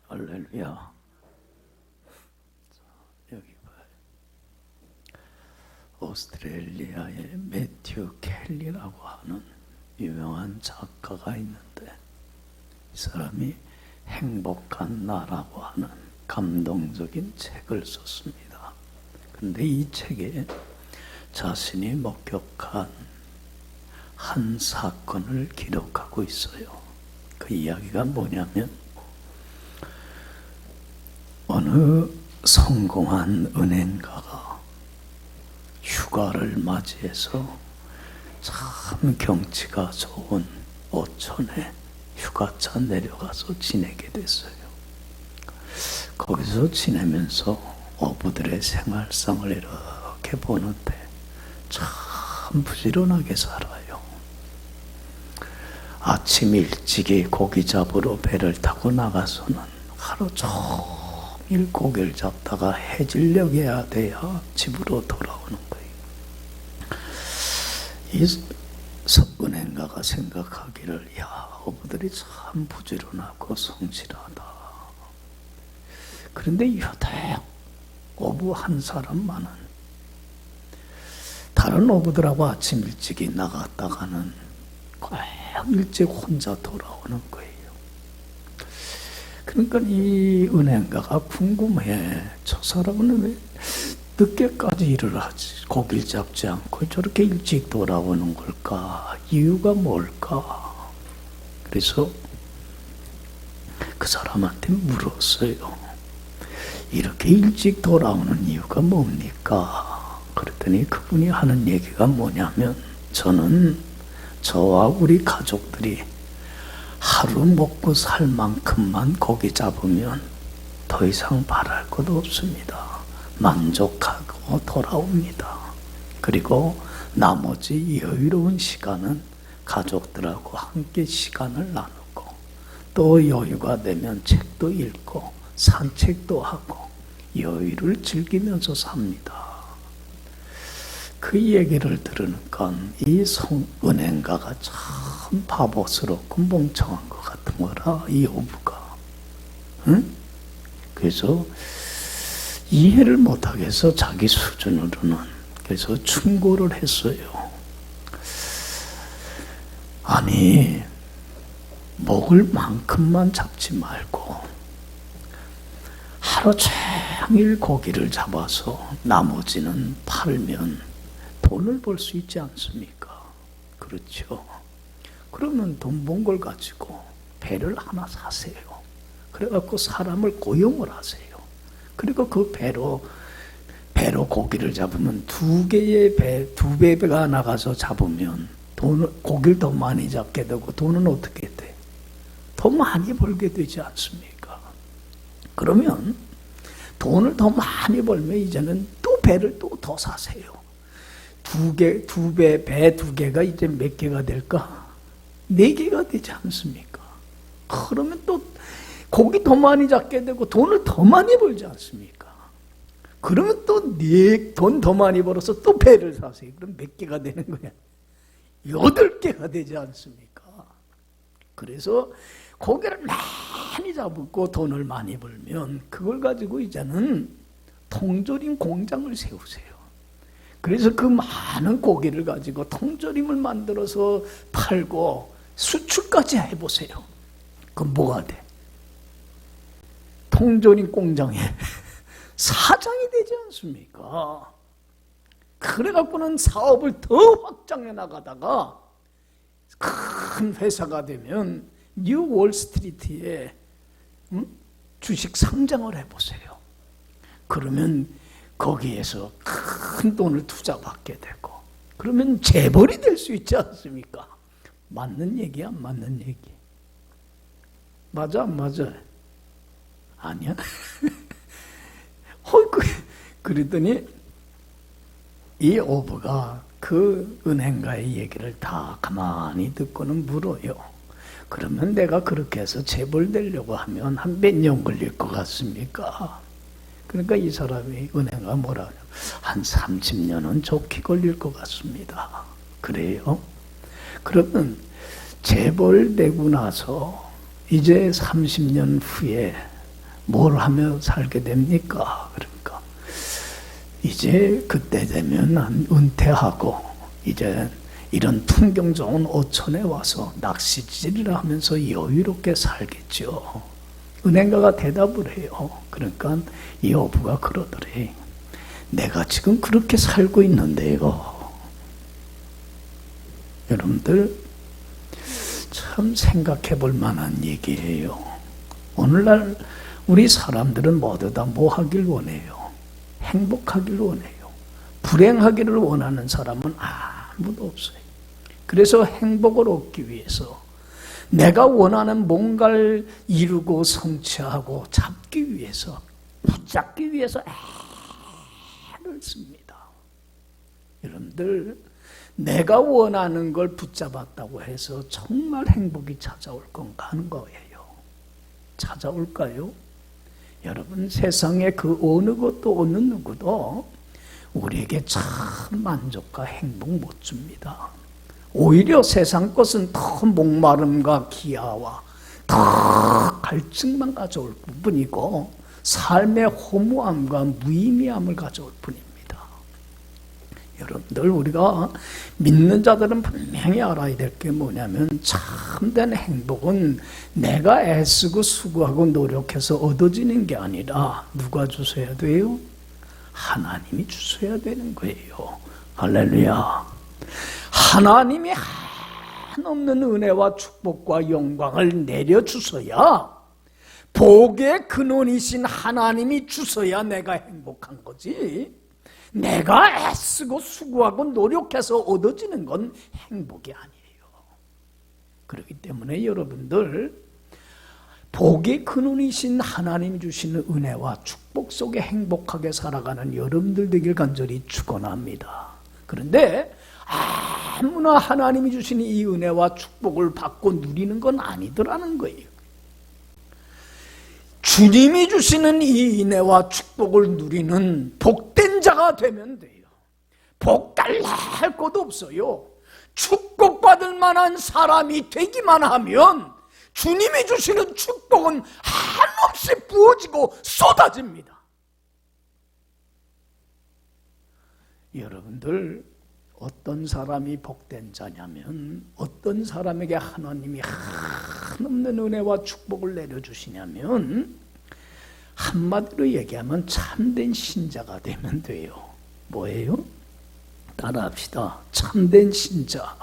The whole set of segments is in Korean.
할렐루야. 여기 봐요. 오스트레일리아의 매튜 켈리라고 하는 유명한 작가가 있는데, 이 사람이 행복한 나라고 하는 감동적인 책을 썼습니다. 근데 이 책에 자신이 목격한 한 사건을 기록하고 있어요. 그 이야기가 뭐냐면, 어느 성공한 은행가가 휴가를 맞이해서 참 경치가 좋은 어촌에 휴가차 내려가서 지내게 됐어요. 거기서 지내면서 어부들의 생활상을 이렇게 보는데 참 부지런하게 살아요. 아침 일찍이 고기 잡으러 배를 타고 나가서는 하루 종일 고기를 잡다가 해질녘에야 돼야 집으로 돌아오는 거예요. 이 은행가가 생각하기를, 야, 어부들이 참 부지런하고 성실하다. 그런데 여태 어부 한 사람만은 다른 어부들하고 아침 일찍이 나갔다가는 꼭 일찍 혼자 돌아오는 거예요. 그러니까 이 은행가가 궁금해. 저 사람은 왜 늦게까지 일을 하지? 고기를 잡지 않고 저렇게 일찍 돌아오는 걸까? 이유가 뭘까? 그래서 그 사람한테 물었어요. 이렇게 일찍 돌아오는 이유가 뭡니까? 그랬더니 그분이 하는 얘기가 뭐냐면, 저는 저와 우리 가족들이 하루 먹고 살 만큼만 고기 잡으면 더 이상 바랄 것 없습니다. 만족하고 돌아옵니다. 그리고 나머지 여유로운 시간은 가족들하고 함께 시간을 나누고, 또 여유가 되면 책도 읽고 산책도 하고 여유를 즐기면서 삽니다. 그 얘기를 들으니까 이 은행가가 참 바보스럽고 멍청한 것 같은 거라, 이 어부가. 응? 그래서 이해를 못하겠어, 자기 수준으로는. 그래서 충고를 했어요. 아니, 먹을 만큼만 잡지 말고 하루 종일 고기를 잡아서 나머지는 팔면 돈을 벌 수 있지 않습니까? 그렇죠. 그러면 돈 번 걸 가지고 배를 하나 사세요. 그래갖고 사람을 고용을 하세요. 그리고 그 배로 고기를 잡으면 두 배가 나가서 잡으면 고기를 더 많이 잡게 되고 돈은 어떻게 돼? 더 많이 벌게 되지 않습니까? 그러면 돈을 더 많이 벌면 이제는 또 배를 또 더 사세요. 배 두 개가 이제 몇 개가 될까? 4개가 되지 않습니까? 그러면 또 고기 더 많이 잡게 되고 돈을 더 많이 벌지 않습니까? 그러면 또 돈 더 많이 벌어서 또 배를 사세요. 그럼 몇 개가 되는 거야? 8개가 되지 않습니까? 그래서 고기를 많이 잡고 돈을 많이 벌면 그걸 가지고 이제는 통조림 공장을 세우세요. 그래서 그 많은 고기를 가지고 통조림을 만들어서 팔고 수출까지 해보세요. 그럼 뭐가 돼? 통조림 공장에 사장이 되지 않습니까? 그래갖고는 사업을 더 확장해 나가다가 큰 회사가 되면 뉴 월스트리트에 주식 상장을 해보세요. 그러면 거기에서 큰 돈을 투자받게 되고, 그러면 재벌이 될 수 있지 않습니까? 맞는 얘기, 안 맞는 얘기? 맞아, 안 맞아? 아니야? 그랬더니 이 어부가 그 은행가의 얘기를 다 가만히 듣고는 물어요. 그러면 내가 그렇게 해서 재벌 되려고 하면 한 몇 년 걸릴 것 같습니까? 그러니까 이 사람이, 은행가 뭐라 하냐, 한 30년은 좋게 걸릴 것 같습니다. 그래요? 그러면 재벌 되고 나서 이제 30년 후에 뭘 하며 살게 됩니까? 그러니까 이제 그때 되면 은퇴하고 이제 이런 풍경 좋은 어촌에 와서 낚시질을 하면서 여유롭게 살겠죠. 은행가가 대답을 해요. 그러니까 이 어부가 그러더래. 내가 지금 그렇게 살고 있는데요. 여러분들 참 생각해 볼 만한 얘기예요. 오늘날 우리 사람들은 모두 다 뭐 하길 원해요? 행복하길 원해요. 불행하기를 원하는 사람은 아무도 없어요. 그래서 행복을 얻기 위해서 내가 원하는 뭔가를 이루고 성취하고 잡기 위해서, 붙잡기 위해서 애를 씁니다. 여러분들, 내가 원하는 걸 붙잡았다고 해서 정말 행복이 찾아올 건가 하는 거예요. 찾아올까요? 여러분, 세상에 그 어느 것도 어느 누구도 우리에게 참 만족과 행복 못 줍니다. 오히려 세상 것은 더 목마름과 기아와 더 갈증만 가져올 뿐이고 삶의 허무함과 무의미함을 가져올 뿐입니다. 여러분들, 우리가 믿는 자들은 분명히 알아야 될 게 뭐냐면 참된 행복은 내가 애쓰고 수고하고 노력해서 얻어지는 게 아니라 누가 주셔야 돼요? 하나님이 주셔야 되는 거예요. 할렐루야. 하나님이 한없는 은혜와 축복과 영광을 내려주셔야, 복의 근원이신 하나님이 주셔야 내가 행복한 거지, 내가 애쓰고 수고하고 노력해서 얻어지는 건 행복이 아니에요. 그렇기 때문에 여러분들, 복의 근원이신 하나님이 주시는 은혜와 축복 속에 행복하게 살아가는 여러분들 되길 간절히 축원합니다. 그런데 아무나 하나님이 주시는 이 은혜와 축복을 받고 누리는 건 아니더라는 거예요. 주님이 주시는 이 은혜와 축복을 누리는 복된 자가 되면 돼요. 복 달라 할 것도 없어요. 축복받을 만한 사람이 되기만 하면 주님이 주시는 축복은 한없이 부어지고 쏟아집니다. 여러분들, 어떤 사람이 복된 자냐면, 어떤 사람에게 하나님이 한없는 은혜와 축복을 내려주시냐면, 한마디로 얘기하면 참된 신자가 되면 돼요. 뭐예요? 따라합시다. 참된 신자.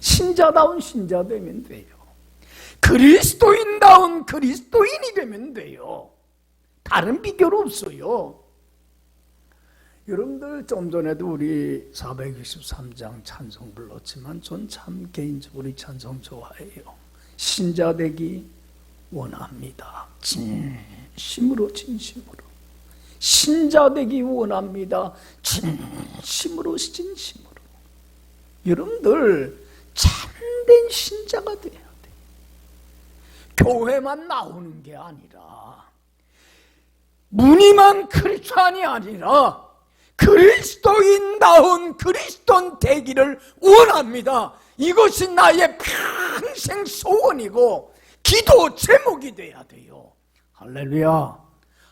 신자다운 신자 되면 돼요. 그리스도인다운 그리스도인이 되면 돼요. 다른 비결 없어요. 여러분들, 좀 전에도 우리 463장 찬송 불렀지만 전 참 개인적으로 이 찬송 좋아해요. 신자 되기 원합니다. 진심으로 진심으로. 신자 되기 원합니다. 진심으로 진심으로. 여러분들, 참된 신자가 돼야 돼. 교회만 나오는 게 아니라, 무늬만 크리스찬이 아니라 그리스도인다운 그리스도인 되기를 원합니다. 이것이 나의 평생 소원이고 기도 제목이 돼야 돼요. 할렐루야.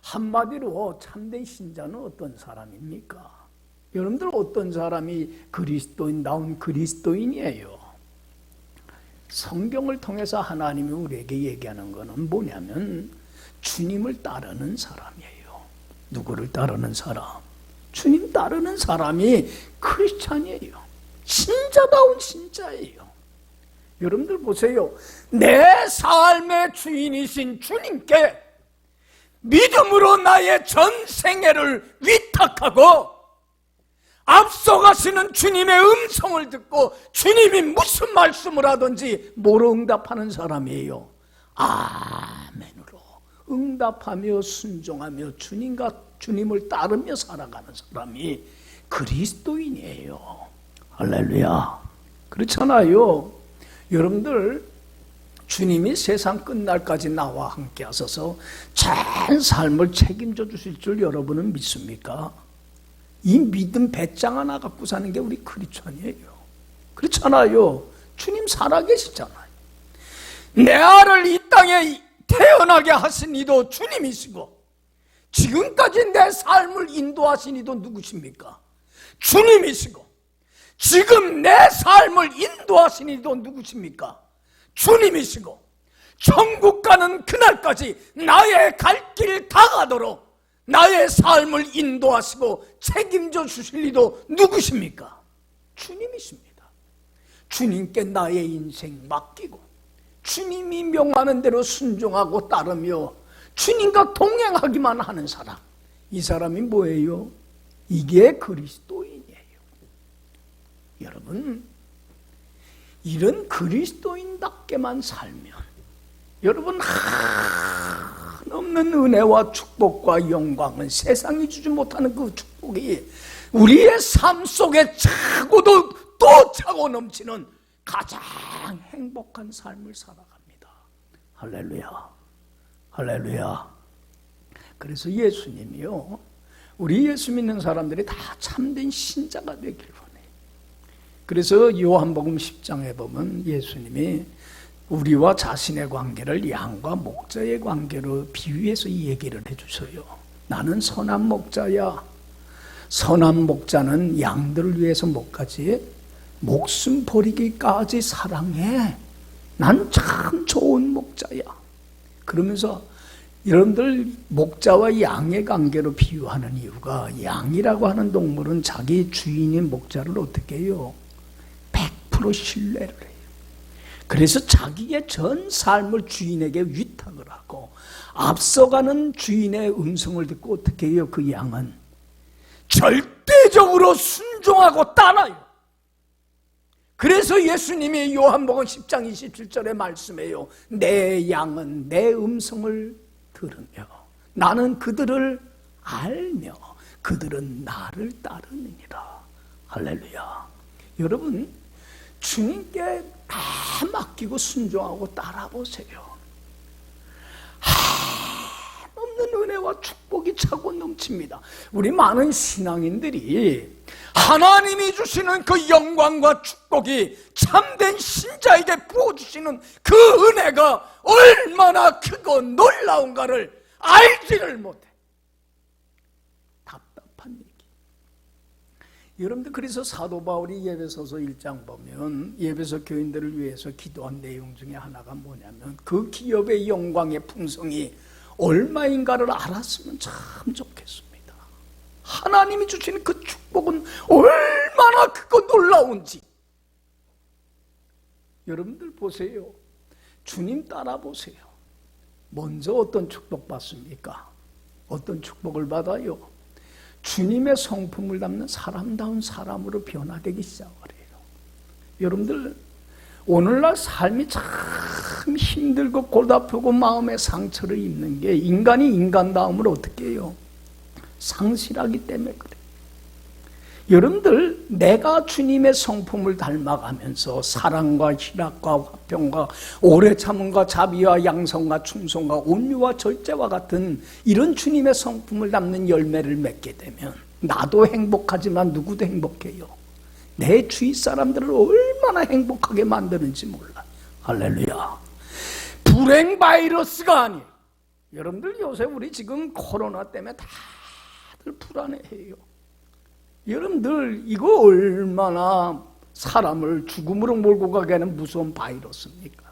한마디로 참된 신자는 어떤 사람입니까? 여러분들, 어떤 사람이 그리스도인다운 그리스도인이에요? 성경을 통해서 하나님이 우리에게 얘기하는 것은 뭐냐면 주님을 따르는 사람이에요. 누구를 따르는 사람? 주님 따르는 사람이 크리스찬이에요. 신자다운 신자예요. 여러분들 보세요. 내 삶의 주인이신 주님께 믿음으로 나의 전생애를 위탁하고 앞서가시는 주님의 음성을 듣고 주님이 무슨 말씀을 하든지 뭐로 응답하는 사람이에요? 아멘으로 응답하며 순종하며 주님을 따르며 살아가는 사람이 그리스도인이에요. 할렐루야. 그렇잖아요. 여러분들, 주님이 세상 끝날까지 나와 함께 하셔서 전 삶을 책임져 주실 줄 여러분은 믿습니까? 이 믿음 배짱 하나 갖고 사는 게 우리 크리스천이에요. 그렇잖아요. 주님 살아계시잖아요. 내 알을 이 땅에 태어나게 하신 이도 주님이시고 지금까지 내 삶을 인도하신 이도 누구십니까? 주님이시고 지금 내 삶을 인도하신 이도 누구십니까? 주님이시고 천국 가는 그날까지 나의 갈 길 다 가도록 나의 삶을 인도하시고 책임져 주실 이도 누구십니까? 주님이십니다. 주님께 나의 인생 맡기고 주님이 명하는 대로 순종하고 따르며 주님과 동행하기만 하는 사람, 이 사람이 뭐예요? 이게 그리스도인이에요. 여러분, 이런 그리스도인답게만 살면 여러분 한없는 은혜와 축복과 영광은 세상이 주지 못하는 그 축복이 우리의 삶 속에 차고도 또 차고 넘치는 가장 행복한 삶을 살아갑니다. 할렐루야, 할렐루야. 그래서 예수님이요, 우리 예수 믿는 사람들이 다 참된 신자가 되길 원해요. 그래서 요한복음 10장에 보면 예수님이 우리와 자신의 관계를 양과 목자의 관계로 비유해서 이 얘기를 해주셔요. 나는 선한 목자야. 선한 목자는 양들을 위해서 목까지 목숨 버리기까지 사랑해. 난 참 좋은 목자야. 그러면서 여러분들 목자와 양의 관계로 비유하는 이유가, 양이라고 하는 동물은 자기 주인인 목자를 어떻게 해요? 100% 신뢰를 해요. 그래서 자기의 전 삶을 주인에게 위탁을 하고 앞서가는 주인의 음성을 듣고 어떻게 해요? 그 양은 절대적으로 순종하고 따라요. 그래서 예수님이 요한복음 10장 27절에 말씀해요. 내 양은 내 음성을 들으며 나는 그들을 알며 그들은 나를 따르느니라. 할렐루야. 여러분, 주님께 다 맡기고 순종하고 따라보세요. 한없는 은혜와 축복이 차고 넘칩니다. 우리 많은 신앙인들이 하나님이 주시는 그 영광과 축복이 참된 신자에게 부어주시는 그 은혜가 얼마나 크고 놀라운가를 알지를 못해. 답답한 얘기. 여러분들, 그래서 사도 바울이 예배소서 1장 보면 예배소 교인들을 위해서 기도한 내용 중에 하나가 뭐냐면 그 기업의 영광의 풍성이 얼마인가를 알았으면 참 좋겠습니다. 하나님이 주시는 그 축복은 얼마나 크고 놀라운지. 여러분들 보세요. 주님 따라 보세요. 먼저 어떤 축복 받습니까? 어떤 축복을 받아요? 주님의 성품을 담는 사람다운 사람으로 변화되기 시작을 해요. 여러분들, 오늘날 삶이 참 힘들고 골아프고 마음의 상처를 입는 게 인간이 인간다움을 어떻게 해요? 상실하기 때문에 그래요. 여러분들, 내가 주님의 성품을 닮아가면서 사랑과 희락과 화평과 오래 참음과 자비와 양성과 충성과 온유와 절제와 같은 이런 주님의 성품을 담는 열매를 맺게 되면 나도 행복하지만 누구도 행복해요. 내 주위 사람들을 얼마나 행복하게 만드는지 몰라. 할렐루야. 불행 바이러스가 아니에요. 여러분들, 요새 우리 지금 코로나 때문에 다들 불안해해요. 여러분들, 이거 얼마나 사람을 죽음으로 몰고 가게 하는 무서운 바이러스입니까?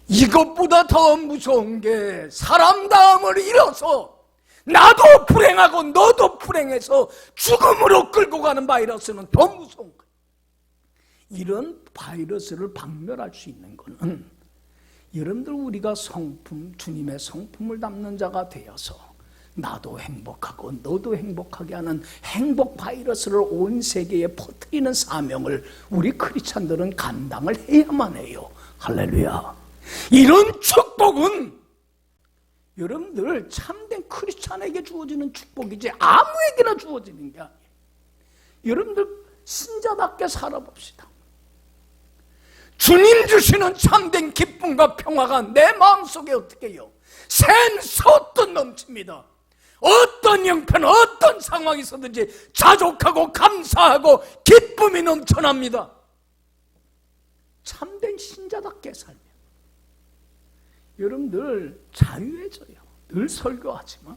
이것보다 더 무서운 게 사람다움을 잃어서 나도 불행하고 너도 불행해서 죽음으로 끌고 가는 바이러스는 더 무서운 거예요. 이런 바이러스를 박멸할 수 있는 것은 여러분들, 우리가 성품, 주님의 성품을 담는 자가 되어서 나도 행복하고 너도 행복하게 하는 행복 바이러스를 온 세계에 퍼뜨리는 사명을 우리 크리스찬들은 감당을 해야만 해요. 할렐루야. 이런 축복은 여러분들 참된 크리스찬에게 주어지는 축복이지 아무에게나 주어지는 게 아니에요. 여러분들, 신자답게 살아봅시다. 주님 주시는 참된 기쁨과 평화가 내 마음속에 어떻게 해요? 샘솟듯 넘칩니다. 어떤 형편, 어떤 상황이 있었든지 자족하고 감사하고 기쁨이 넘쳐납니다. 참된 신자답게 살면. 여러분들 자유해져요. 늘 설교하지만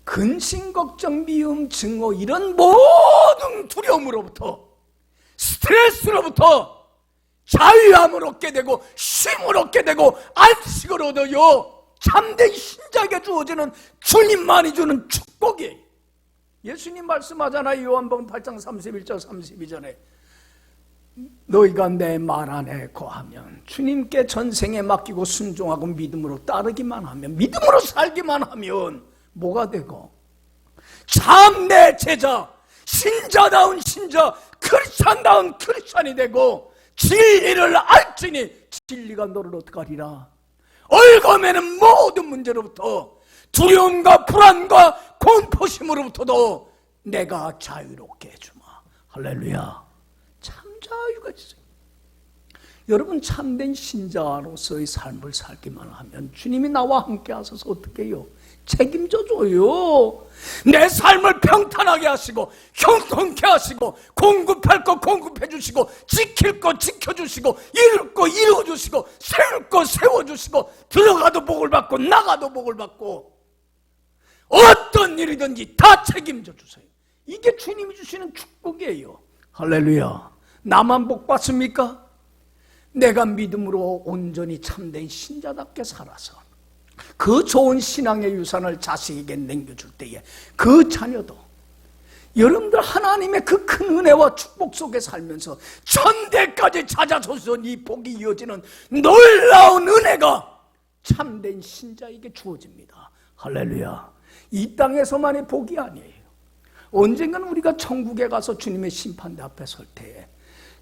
근심, 걱정, 미움, 증오 이런 모든 두려움으로부터, 스트레스로부터 자유함을 얻게 되고 쉼을 얻게 되고 안식을 얻어요. 참된 신자에게 주어지는 주님만이 주는 축복이에요. 예수님 말씀하잖아요. 요한복음 8장 31절 32절에 너희가 내 말 안에 거하면, 주님께 전생에 맡기고 순종하고 믿음으로 따르기만 하면, 믿음으로 살기만 하면 뭐가 되고? 참 내 제자, 신자다운 신자, 크리스찬다운 크리스찬이 되고 진리를 알지니 진리가 너를 어떻게 하리라? 얽어매는 모든 문제로부터, 두려움과 불안과 공포심으로부터도 내가 자유롭게 해주마. 할렐루야. 참 자유가 있어요. 여러분, 참된 신자로서의 삶을 살기만 하면 주님이 나와 함께 하셔서 어떻게 해요? 책임져 줘요. 내 삶을 평탄하게 하시고 형통케 하시고, 공급할 거 공급해 주시고, 지킬 거 지켜주시고, 이룰 거 이루어주시고, 세울 거 세워주시고, 들어가도 복을 받고 나가도 복을 받고, 어떤 일이든지 다 책임져 주세요. 이게 주님이 주시는 축복이에요. 할렐루야. 나만 복 받습니까? 내가 믿음으로 온전히 참된 신자답게 살아서 그 좋은 신앙의 유산을 자식에게 남겨줄 때에 그 자녀도 여러분들 하나님의 그 큰 은혜와 축복 속에 살면서 천대까지 찾아서서 이 복이 이어지는 놀라운 은혜가 참된 신자에게 주어집니다. 할렐루야. 이 땅에서만의 복이 아니에요. 언젠가는 우리가 천국에 가서 주님의 심판대 앞에 설 때에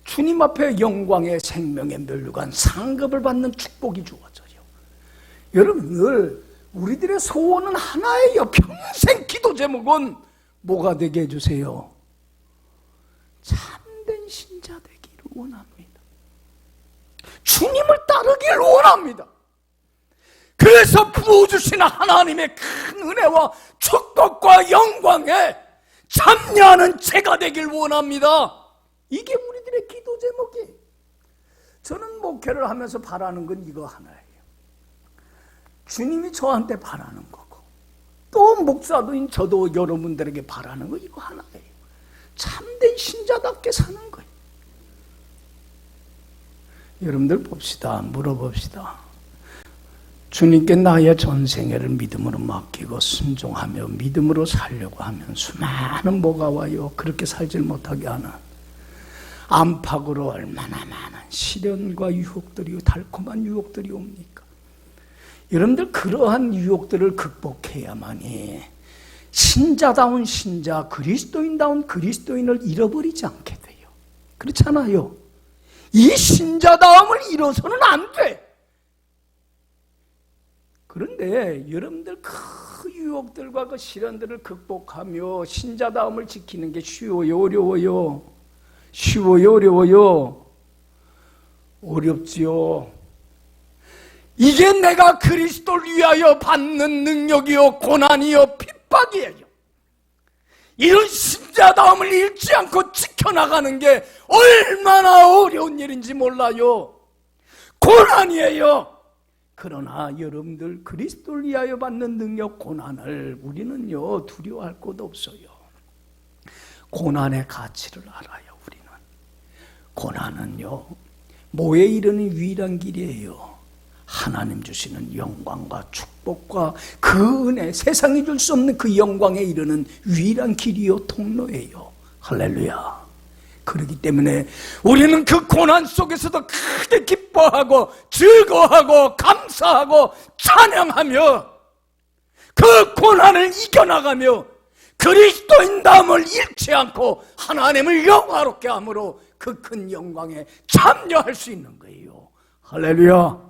주님 앞에 영광의 생명의 면류관 상급을 받는 축복이 주어져요. 여러분들, 우리들의 소원은 하나예요. 평생 기도 제목은 뭐가 되게 해주세요? 참된 신자 되기를 원합니다. 주님을 따르기를 원합니다. 그래서 부어주시는 하나님의 큰 은혜와 축복과 영광에 참여하는 제가 되길 원합니다. 이게 우리들의 기도 제목이에요. 저는 목회를 하면서 바라는 건 이거 하나예요. 주님이 저한테 바라는 거고, 또 목사도인 저도 여러분들에게 바라는 거 이거 하나예요. 참된 신자답게 사는 거예요. 여러분들 봅시다. 물어봅시다. 주님께 나의 전생애를 믿음으로 맡기고 순종하며 믿음으로 살려고 하면 수많은 뭐가 와요? 그렇게 살질 못하게 하는 안팎으로 얼마나 많은 시련과 유혹들이, 달콤한 유혹들이 옵니까? 여러분들, 그러한 유혹들을 극복해야만이 신자다운 신자, 그리스도인다운 그리스도인을 잃어버리지 않게 돼요. 그렇잖아요. 이 신자다움을 잃어서는 안 돼. 그런데 여러분들 그 유혹들과 그 시련들을 극복하며 신자다움을 지키는 게 쉬워요, 어려워요? 쉬워요, 어려워요? 어렵지요. 이게 내가 그리스도를 위하여 받는 능력이요, 고난이요, 핍박이에요. 이런 신자다움을 잃지 않고 지켜나가는 게 얼마나 어려운 일인지 몰라요. 고난이에요. 그러나 여러분들, 그리스도를 위하여 받는 능력, 고난을 우리는요 두려워할 것 없어요. 고난의 가치를 알아요. 우리는 고난은요 뭐에 이르는 유일한 길이에요. 하나님 주시는 영광과 축복과 그 은혜, 세상이 줄 수 없는 그 영광에 이르는 유일한 길이요, 통로예요. 할렐루야. 그렇기 때문에 우리는 그 고난 속에서도 크게 기뻐하고 즐거워하고 감사하고 찬양하며 그 고난을 이겨나가며 그리스도인다움을 잃지 않고 하나님을 영화롭게 함으로 그 큰 영광에 참여할 수 있는 거예요. 할렐루야.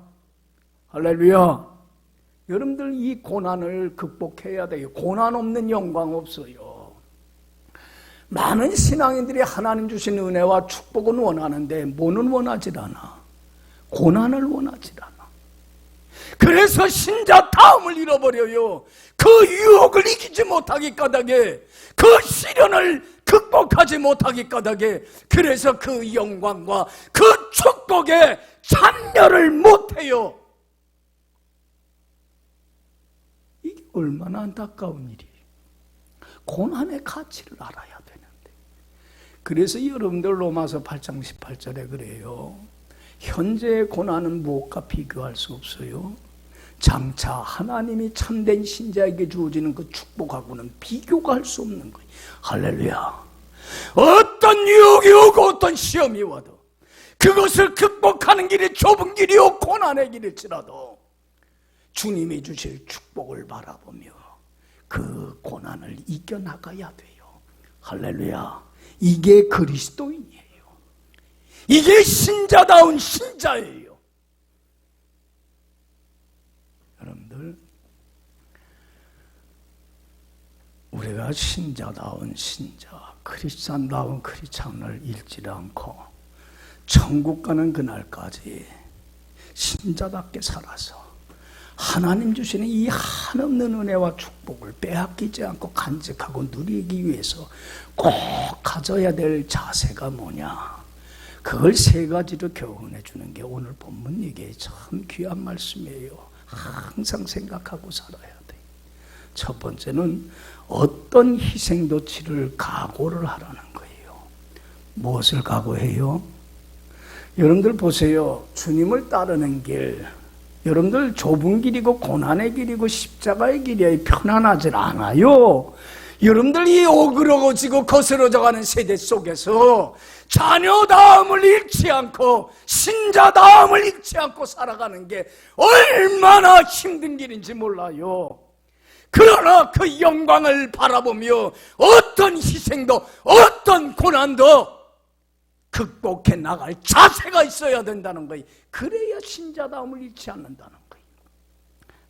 할렐루야. 여러분들, 이 고난을 극복해야 돼요. 고난 없는 영광 없어요. 많은 신앙인들이 하나님 주신 은혜와 축복은 원하는데 뭐는 원하질 않아? 고난을 원하질 않아. 그래서 신자다움을 잃어버려요. 그 유혹을 이기지 못하기 까닭에, 그 시련을 극복하지 못하기 까닭에, 그래서 그 영광과 그 축복에 참여를 못해요. 얼마나 안타까운 일이. 고난의 가치를 알아야 되는데. 그래서 여러분들 로마서 8장 18절에 그래요. 현재의 고난은 무엇과 비교할 수 없어요. 장차 하나님이 참된 신자에게 주어지는 그 축복하고는 비교가 할 수 없는 거예요. 할렐루야. 어떤 유혹이 오고 어떤 시험이 와도 그것을 극복하는 길이 좁은 길이요 고난의 길일지라도 주님이 주실 축복을 바라보며 그 고난을 이겨나가야 돼요. 할렐루야. 이게 그리스도인이에요. 이게 신자다운 신자예요. 여러분들, 우리가 신자다운 신자, 크리스찬다운 크리스찬을 잃지 않고 천국 가는 그날까지 신자답게 살아서 하나님 주시는 이 한없는 은혜와 축복을 빼앗기지 않고 간직하고 누리기 위해서 꼭 가져야 될 자세가 뭐냐? 그걸 세 가지로 교훈해 주는 게 오늘 본문 이게 참 귀한 말씀이에요. 항상 생각하고 살아야 돼. 첫 번째는 어떤 희생도 치를 각오를 하라는 거예요. 무엇을 각오해요? 여러분들 보세요. 주님을 따르는 길, 여러분들 좁은 길이고 고난의 길이고 십자가의 길이 편안하지 않아요. 여러분들 이 오그러지고 거스러져가는 세대 속에서 자녀다움을 잃지 않고 신자다움을 잃지 않고 살아가는 게 얼마나 힘든 길인지 몰라요. 그러나 그 영광을 바라보며 어떤 희생도 어떤 고난도 극복해 나갈 자세가 있어야 된다는 거예요. 그래야 신자다움을 잃지 않는다는 거예요.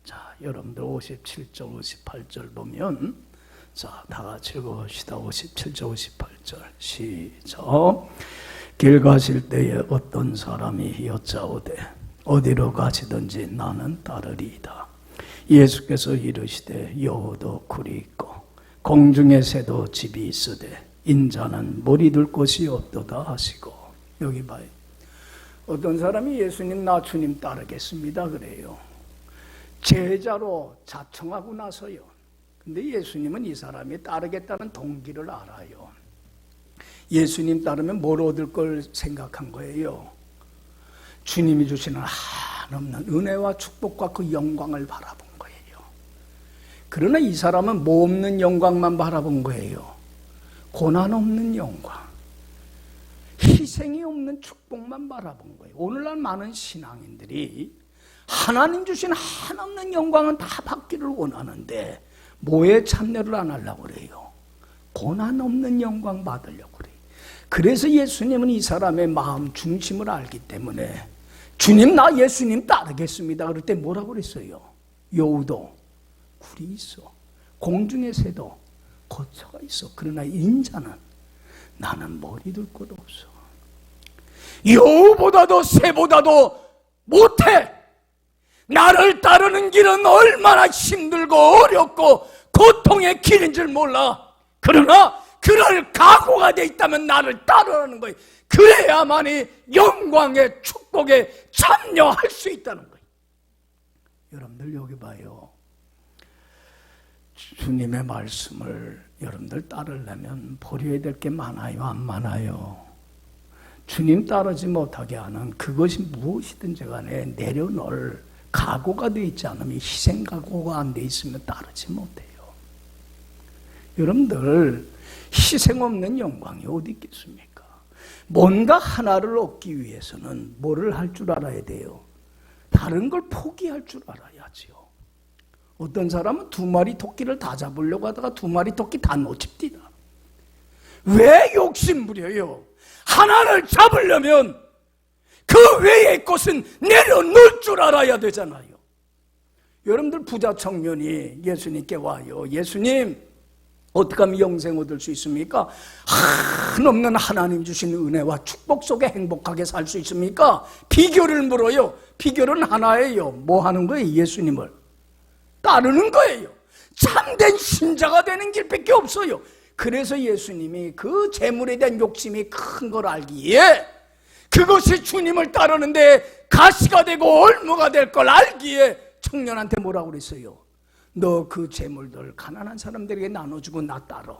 자, 여러분들 57절 58절 보면, 자, 다 같이 읽어봅시다. 57절 58절 시작. 길 가실 때에 어떤 사람이 여짜오되 어디로 가시든지 나는 따르리이다. 예수께서 이르시되 여호도 굴이 있고 공중의 새도 집이 있으되 인자는 머리 둘 곳이 없도다 하시고. 여기 봐요. 어떤 사람이 예수님 나 주님 따르겠습니다 그래요. 제자로 자청하고 나서요. 근데 예수님은 이 사람이 따르겠다는 동기를 알아요. 예수님 따르면 뭘 얻을 걸 생각한 거예요. 주님이 주시는 한없는 은혜와 축복과 그 영광을 바라본 거예요. 그러나 이 사람은 뭐 없는 영광만 바라본 거예요. 고난 없는 영광, 희생이 없는 축복만 바라본 거예요. 오늘날 많은 신앙인들이 하나님 주신 한없는 영광은 다 받기를 원하는데 뭐에 참여를 안 하려고 그래요? 고난 없는 영광 받으려고 그래요. 그래서 예수님은 이 사람의 마음 중심을 알기 때문에 주님 나 예수님 따르겠습니다 그럴 때 뭐라고 그랬어요? 여우도 굴이 있어, 공중의 새도 거처가 있어. 그러나 인자는 나는 머리 둘 곳 없어. 여우보다도 새보다도 못해. 나를 따르는 길은 얼마나 힘들고 어렵고 고통의 길인 줄 몰라. 그러나 그럴 각오가 돼 있다면 나를 따르라는 거예요. 그래야만이 영광의 축복에 참여할 수 있다는 거예요. 여러분들 여기 봐요. 주님의 말씀을 여러분들 따르려면 버려야 될 게 많아요, 안 많아요? 주님 따르지 못하게 하는 그것이 무엇이든지 간에 내려놓을 각오가 되어 있지 않으면, 희생 각오가 안 되어 있으면 따르지 못해요. 여러분들 희생 없는 영광이 어디 있겠습니까? 뭔가 하나를 얻기 위해서는 뭐를 할 줄 알아야 돼요? 다른 걸 포기할 줄 알아야지요. 어떤 사람은 2마리 토끼를 다 잡으려고 하다가 2마리 토끼 다 놓칩니다. 왜 욕심부려요? 하나를 잡으려면 그 외의 것은 내려놓을 줄 알아야 되잖아요. 여러분들 부자 청년이 예수님께 와요. 예수님, 어떻게 하면 영생 얻을 수 있습니까? 한없는 하나님 주신 은혜와 축복 속에 행복하게 살 수 있습니까? 비결을 물어요. 비결은 하나예요. 뭐 하는 거예요? 예수님을 따르는 거예요. 참된 신자가 되는 길밖에 없어요. 그래서 예수님이 그 재물에 대한 욕심이 큰 걸 알기에, 그것이 주님을 따르는데 가시가 되고 올무가 될 걸 알기에 청년한테 뭐라고 그랬어요? 너 그 재물들 가난한 사람들에게 나눠주고 나 따라.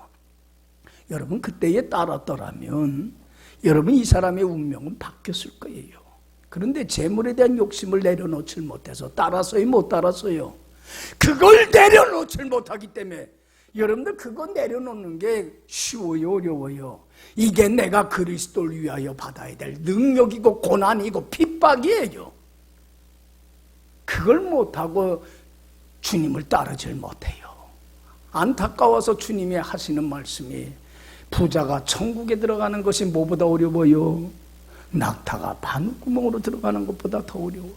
여러분 그때에 따랐더라면 여러분 이 사람의 운명은 바뀌었을 거예요. 그런데 재물에 대한 욕심을 내려놓질 못해서 따랐어요, 못 따랐어요? 그걸 내려놓질 못하기 때문에 여러분들 그거 내려놓는 게 쉬워요, 어려워요? 이게 내가 그리스도를 위하여 받아야 될 능력이고 고난이고 핍박이에요. 그걸 못하고 주님을 따르질 못해요. 안타까워서 주님이 하시는 말씀이 부자가 천국에 들어가는 것이 뭐보다 어려워요? 낙타가 바늘구멍으로 들어가는 것보다 더 어려워.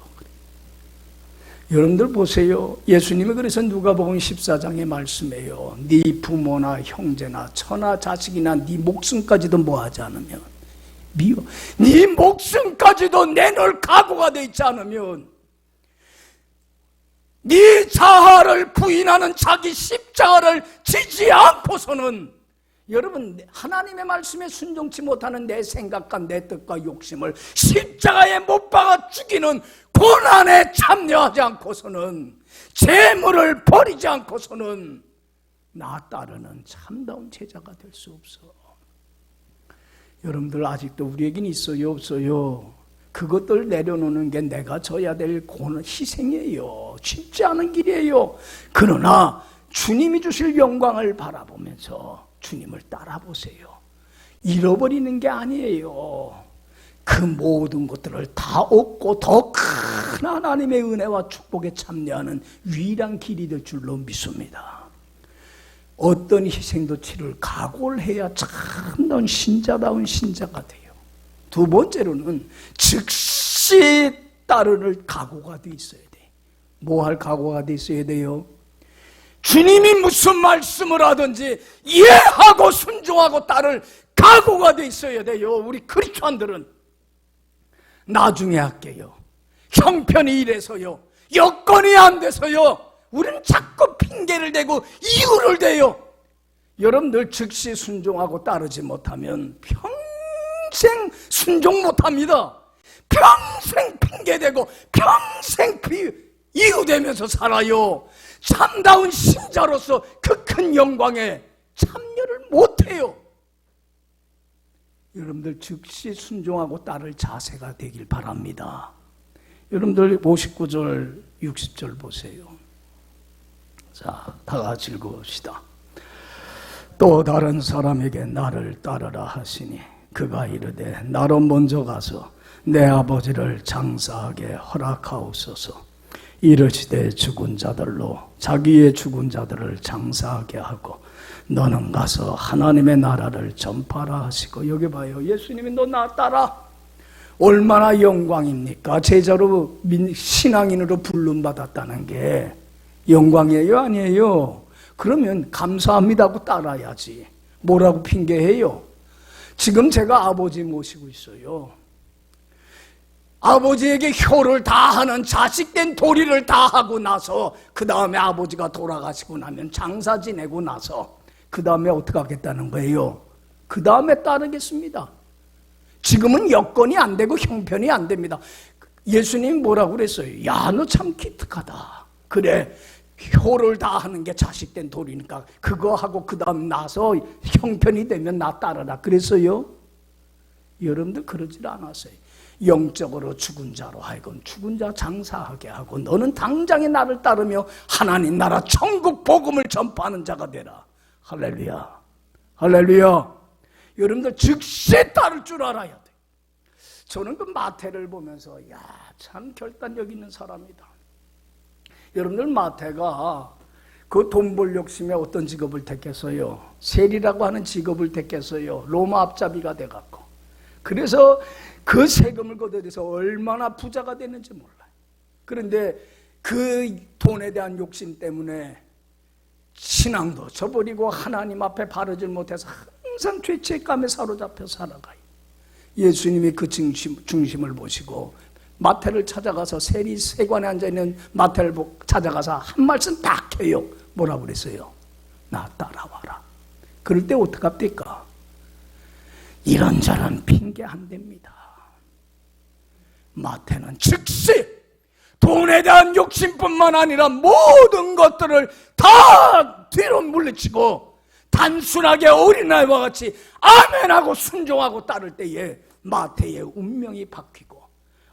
여러분들 보세요. 예수님이 그래서 누가복음 14장에 말씀해요. 네 부모나 형제나 처나 자식이나 네 목숨까지도 뭐하지 않으면 미워. 네 목숨까지도 내놓을 각오가 돼 있지 않으면 네 자아를 부인하는 자기 십자가를 지지 않고서는 여러분 하나님의 말씀에 순종치 못하는 내 생각과 내 뜻과 욕심을 십자가에 못 박아 죽이는 고난에 참여하지 않고서는 재물을 버리지 않고서는 나 따르는 참다운 제자가 될 수 없어. 여러분들 아직도 우리에겐 있어요, 없어요? 그것들 내려놓는 게 내가 져야 될 고난 희생이에요. 쉽지 않은 길이에요. 그러나 주님이 주실 영광을 바라보면서 주님을 따라보세요. 잃어버리는 게 아니에요. 그 모든 것들을 다 얻고 더 큰 하나님의 은혜와 축복에 참여하는 유일한 길이 될 줄로 믿습니다. 어떤 희생도 치를 각오를 해야 참다운 신자다운 신자가 돼요. 두 번째로는 즉시 따르는 각오가 돼 있어야 돼. 뭐 할 각오가 돼 있어야 돼요? 주님이 무슨 말씀을 하든지 이해하고 순종하고 따를 각오가 돼 있어야 돼요. 우리 크리스찬들은 나중에 할게요. 형편이 이래서요. 여건이 안 돼서요. 우리는 자꾸 핑계를 대고 이유를 대요. 여러분들 즉시 순종하고 따르지 못하면 평생 순종 못합니다. 평생 핑계대고 평생 이유되면서 살아요. 참다운 신자로서 그 큰 영광에 참여를 못해요. 여러분들 즉시 순종하고 따를 자세가 되길 바랍니다. 여러분들 59절 60절 보세요. 자, 다 같이 읽어봅시다. 또 다른 사람에게 나를 따르라 하시니 그가 이르되 나로 먼저 가서 내 아버지를 장사하게 허락하옵소서. 이르시되 죽은 자들로 자기의 죽은 자들을 장사하게 하고 너는 가서 하나님의 나라를 전파하라 하시고. 여기 봐요. 예수님이 너 나 따라. 얼마나 영광입니까? 제자로 신앙인으로 부름받았다는 게 영광이에요, 아니에요? 그러면 감사합니다 하고 따라야지. 뭐라고 핑계해요? 지금 제가 아버지 모시고 있어요. 아버지에게 효를 다하는 자식된 도리를 다하고 나서 그 다음에 아버지가 돌아가시고 나면 장사 지내고 나서 그 다음에 어떻게 하겠다는 거예요? 그 다음에 따르겠습니다. 지금은 여건이 안 되고 형편이 안 됩니다. 예수님이 뭐라고 그랬어요? 야, 너 참 기특하다. 그래, 효를 다하는 게 자식된 도리니까 그거 하고 그 다음 나서 형편이 되면 나 따르라 그랬어요? 여러분들 그러질 않았어요. 영적으로 죽은 자로 하여금 죽은 자 장사하게 하고 너는 당장에 나를 따르며 하나님 나라 천국 복음을 전파하는 자가 되라. 할렐루야, 할렐루야. 여러분들 즉시 따를 줄 알아야 돼. 저는 그 마태를 보면서 야, 참 결단력 있는 사람이다. 여러분들 마태가 그 돈 벌 욕심에 어떤 직업을 택했어요? 세리라고 하는 직업을 택했어요. 로마 앞잡이가 돼갖고. 그래서 그 세금을 거둬들여서 얼마나 부자가 됐는지 몰라요. 그런데 그 돈에 대한 욕심 때문에 신앙도 저버리고 하나님 앞에 바르질 못해서 항상 죄책감에 사로잡혀 살아가요. 예수님이 그 중심을 보시고 마태를 찾아가서 세리 세관에 앉아있는 마태를 찾아가서 한 말씀 딱 해요. 뭐라고 그랬어요? 나 따라와라. 그럴 때 어떻게 합니까? 이런저런 핑계 안 됩니다. 마태는 즉시 돈에 대한 욕심뿐만 아니라 모든 것들을 다 뒤로 물리치고 단순하게 어린아이와 같이 아멘하고 순종하고 따를 때에 마태의 운명이 바뀌고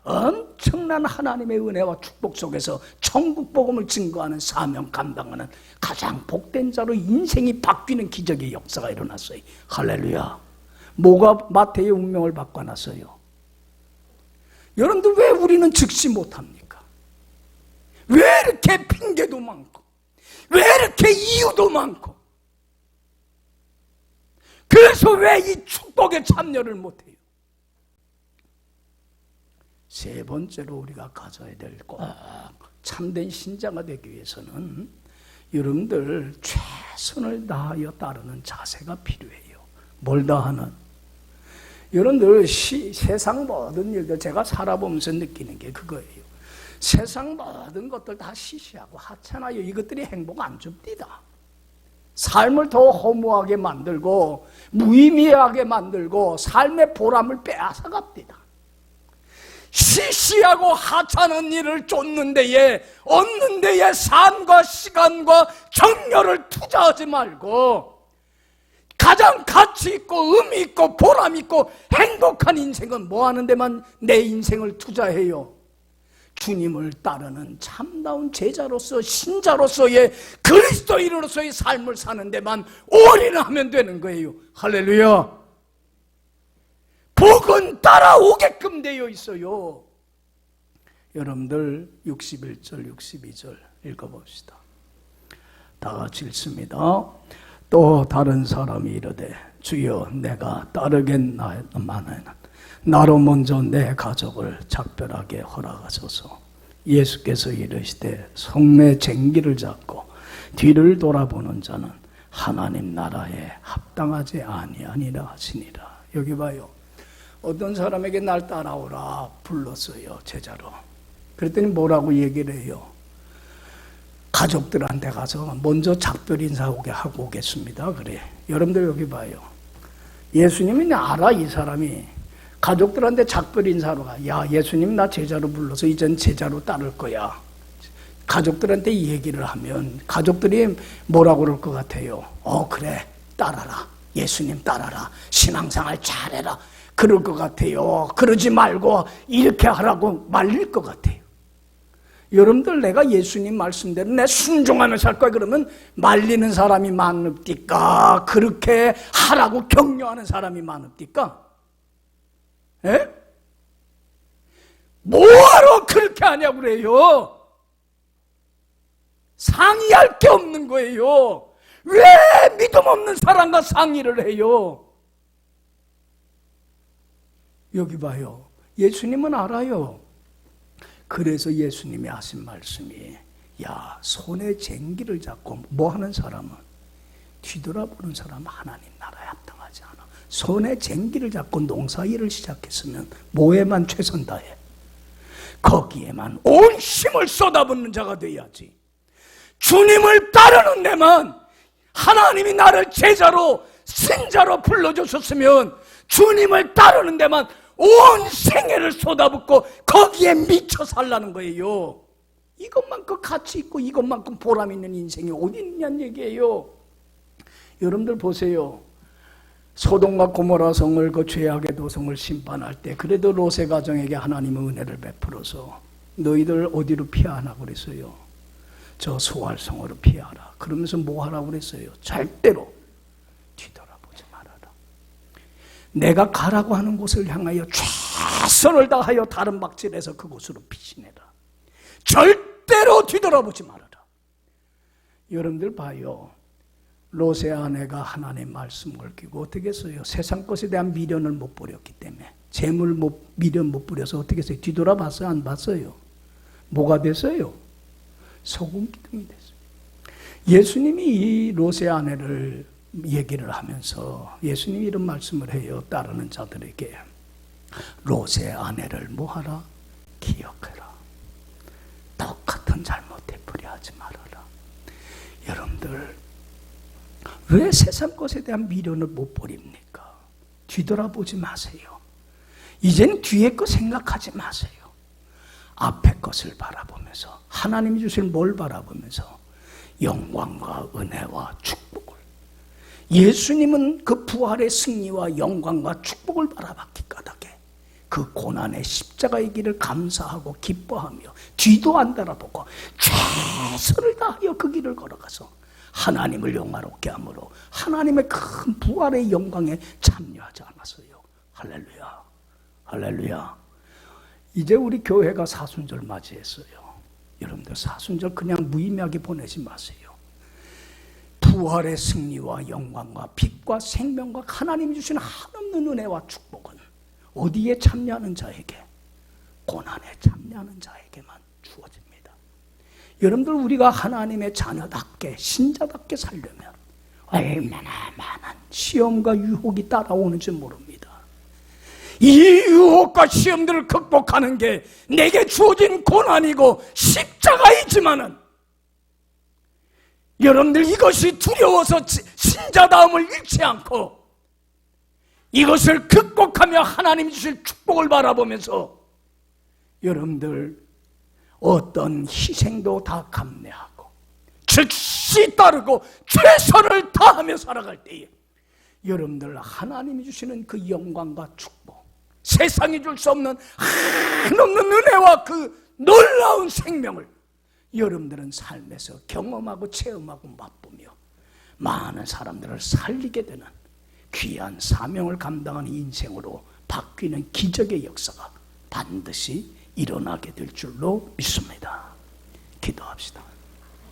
엄청난 하나님의 은혜와 축복 속에서 천국 복음을 증거하는 사명 감당하는 가장 복된 자로 인생이 바뀌는 기적의 역사가 일어났어요. 할렐루야. 뭐가 마태의 운명을 바꿔놨어요? 여러분들 왜 우리는 즉시 못합니까? 왜 이렇게 핑계도 많고 왜 이렇게 이유도 많고 그래서 왜 이 축복에 참여를 못해요? 세 번째로 우리가 가져야 될 꼭 참된 신자가 되기 위해서는 여러분들 최선을 다하여 따르는 자세가 필요해요. 뭘 다하는? 여러분들 세상 모든 일들 제가 살아보면서 느끼는 게 그거예요. 세상 모든 것들 다 시시하고 하찮아요. 이것들이 행복 안 줍니다. 삶을 더 허무하게 만들고 무의미하게 만들고 삶의 보람을 빼앗아갑니다. 시시하고 하찮은 일을 쫓는 데에 얻는 데에 삶과 시간과 정열을 투자하지 말고 가장 가치 있고 의미 있고 보람 있고 행복한 인생은 뭐 하는 데만 내 인생을 투자해요? 주님을 따르는 참다운 제자로서 신자로서의 그리스도인으로서의 삶을 사는 데만 올인하면 되는 거예요. 할렐루야. 복은 따라오게끔 되어 있어요. 여러분들 61절 62절 읽어봅시다. 다 같이 읽습니다. 또 다른 사람이 이르되 주여 내가 따르겠나마는 나로 먼저 내 가족을 작별하게 허락하소서. 예수께서 이르시되 성내 쟁기를 잡고 뒤를 돌아보는 자는 하나님 나라에 합당하지 아니하니라 하시니라. 여기 봐요. 어떤 사람에게 날 따라오라 불렀어요. 제자로. 그랬더니 뭐라고 얘기를 해요? 가족들한테 가서 먼저 작별 인사하게 하고 오겠습니다. 그래. 여러분들 여기 봐요. 예수님이 알아. 이 사람이 가족들한테 작별 인사로 가. 야, 예수님 나 제자로 불러서 이젠 제자로 따를 거야. 가족들한테 이 얘기를 하면 가족들이 뭐라고 그럴 것 같아요? 그래 따라라. 예수님 따라라. 신앙생활 잘해라. 그럴 것 같아요. 그러지 말고 이렇게 하라고 말릴 것 같아요. 여러분들 내가 예수님 말씀대로 내 순종하며 살 거야 그러면 말리는 사람이 많읍니까? 그렇게 하라고 격려하는 사람이 많읍니까? 예? 뭐하러 그렇게 하냐고 그래요? 상의할 게 없는 거예요. 왜 믿음 없는 사람과 상의를 해요? 여기 봐요. 예수님은 알아요. 그래서 예수님이 하신 말씀이 야, 손에 쟁기를 잡고 뭐 하는 사람은 뒤돌아보는 사람은 하나님 나라에 합당하지 않아. 손에 쟁기를 잡고 농사일을 시작했으면 뭐에만 최선 다해? 거기에만 온 힘을 쏟아붓는 자가 돼야지. 주님을 따르는 데만 하나님이 나를 제자로 신자로 불러주셨으면 주님을 따르는 데만 온 생애를 쏟아붓고 거기에 미쳐 살라는 거예요. 이것만큼 가치 있고 이것만큼 보람 있는 인생이 어디 있냐는 얘기예요. 여러분들 보세요. 소돔과 고모라 성을 그 죄악의 도성을 심판할 때 그래도 롯의 가정에게 하나님의 은혜를 베풀어서 너희들 어디로 피하라고 그랬어요? 저 소활성으로 피하라. 그러면서 뭐 하라고 그랬어요? 절대로 뒤돌아보지 말아라. 내가 가라고 하는 곳을 향하여 최선을 다하여 다른 박질해서 그곳으로 피신해라. 절대로 뒤돌아보지 말아라. 여러분들 봐요. 롯의 아내가 하나님의 말씀을 끼고 어떻게 했어요? 세상 것에 대한 미련을 못 버렸기 때문에 재물 미련 못 버려서 어떻게 했어요? 뒤돌아봤어요? 안 봤어요? 뭐가 됐어요? 소금 기둥이 됐어요. 예수님이 이 롯의 아내를 얘기를 하면서 예수님이 이런 말씀을 해요. 따르는 자들에게 롯의 아내를 뭐하라? 기억해라. 똑같은 잘못 되풀이하지 말아라. 여러분들 왜 세상 것에 대한 미련을 못 버립니까? 뒤돌아보지 마세요. 이제는 뒤에 거 생각하지 마세요. 앞에 것을 바라보면서, 하나님이 주실 뭘 바라보면서 영광과 은혜와 축복을, 예수님은 그 부활의 승리와 영광과 축복을 바라봤기 까닭에 그 고난의 십자가의 길을 감사하고 기뻐하며 뒤도 안 돌아보고 최선을 다하여 그 길을 걸어가서 하나님을 영화롭게 함으로 하나님의 큰 부활의 영광에 참여하지 않았어요. 할렐루야, 할렐루야. 이제 우리 교회가 사순절 맞이했어요. 여러분들 사순절 그냥 무의미하게 보내지 마세요. 부활의 승리와 영광과 빛과 생명과 하나님이 주시는 한없는 은혜와 축복은 어디에 참여하는 자에게? 고난에 참여하는 자에게만 주어집니다. 여러분들, 우리가 하나님의 자녀답게 신자답게 살려면 얼마나 많은 시험과 유혹이 따라오는지 모릅니다. 이 유혹과 시험들을 극복하는 게 내게 주어진 고난이고 십자가이지만은, 여러분들 이것이 두려워서 신자다움을 잃지 않고 이것을 극복하며 하나님 주실 축복을 바라보면서 여러분들 어떤 희생도 다 감내하고 즉시 따르고 최선을 다하며 살아갈 때에 여러분들 하나님이 주시는 그 영광과 축복, 세상이 줄 수 없는 한없는 은혜와 그 놀라운 생명을 여러분들은 삶에서 경험하고 체험하고 맛보며 많은 사람들을 살리게 되는 귀한 사명을 감당하는 인생으로 바뀌는 기적의 역사가 반드시 일어나게 될 줄로 믿습니다. 기도합시다.